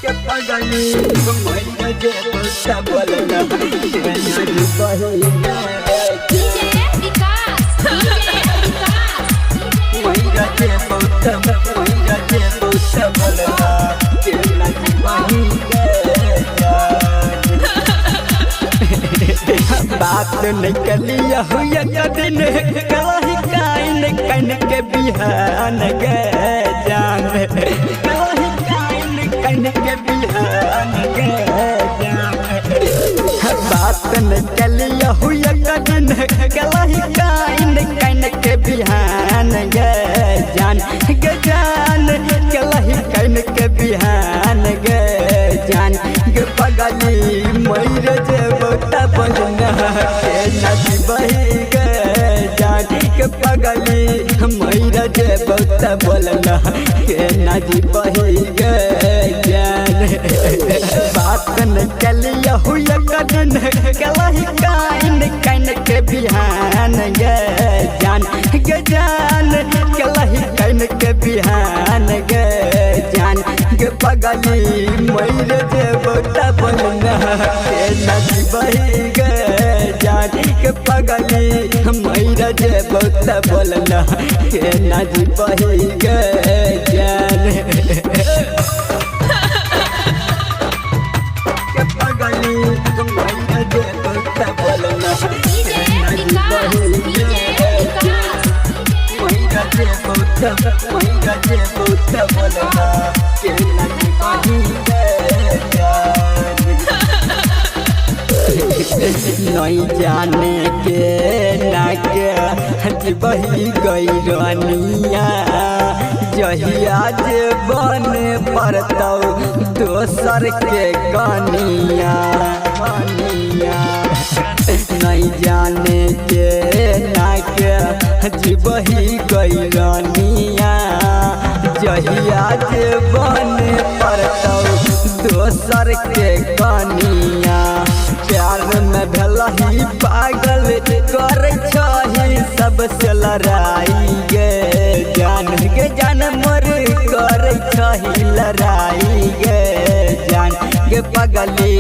के पगली मैया जे बसा बोलना के नाजी बहिना डीजे विकास मैया जे बसा बोलना के नाजी बहिना बात निकलिया हुआ कदिन कलाही काइन कन के बिहान गे जान कलाही काइन कन के बिहान गे जान बात निकलिया हुआ कदिन कलाही काइन कन के बिहान गे जान कलाही काइन के बिहान गे जान गे पगली मैर जे बोता बजना के नाची बही गे जान के पगली मैर जे बोता बोलना के नाची बही गे जान बात निकलिया हुआ कदिन कलाही काइन कन के बिहान गे जान कलाही काइन के बिहान गे जान के पगली मैर जे बोता बोलना के नाची बही गे जान के पगली मैर जे बोता बोलना के नाची बही गे जान के पगली मैर जे बोता बोलना डीजे विकास मैर जे बोता बोलना के नाची बही गे जान नहीं जाने के ना के बही गई रनिया जहिया जे बन पड़तौ दोसर के कनिया नहीं जाने के ना के बही गई रनिया जहिया जे बन पड़तौ दोसर के कनिया प्यार में भलही पागल कर सबसे लड़ाई गे जान मोर कर लड़ाई गे जान गे पगली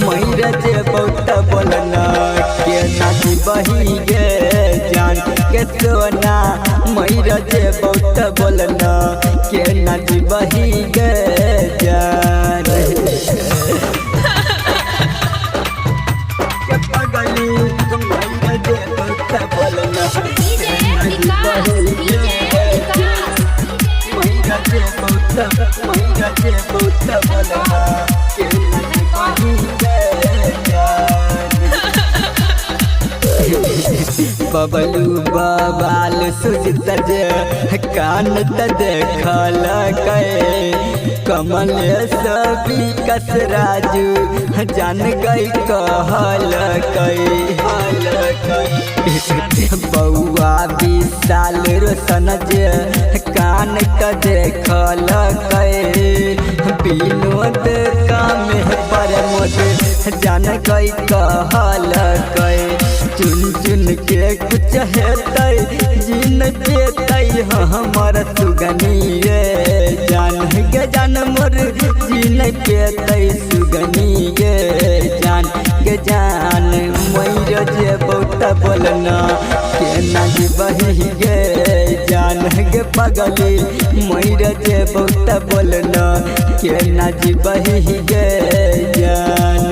मैर जे बहुत बोलना के नाची बही गे जान के सोना मैर जे बहुत बोलना के नाची बही गे जान पगली मैर जे बोता बोलना डीजे विकास मैर जे बोता बोलना के नाची बही गे जान बबलू बबाल सुजित जे कान त देखल कै कमल सभी कस राजू जान गई कहल कई बउआ 20 साल रोशन जे कान त देखल कै विनोद काम पर मोद जान गई कहल कै चुन चुन के कुछ हेतै जिन पेतै हमर सुगनी गे जान मोर जिन पेतै सुगनी गे जान मैर जे बहुत बोलना के नाची बही गे जान गे पगली मैर जे बहुत बोलना के नाची बही गे जान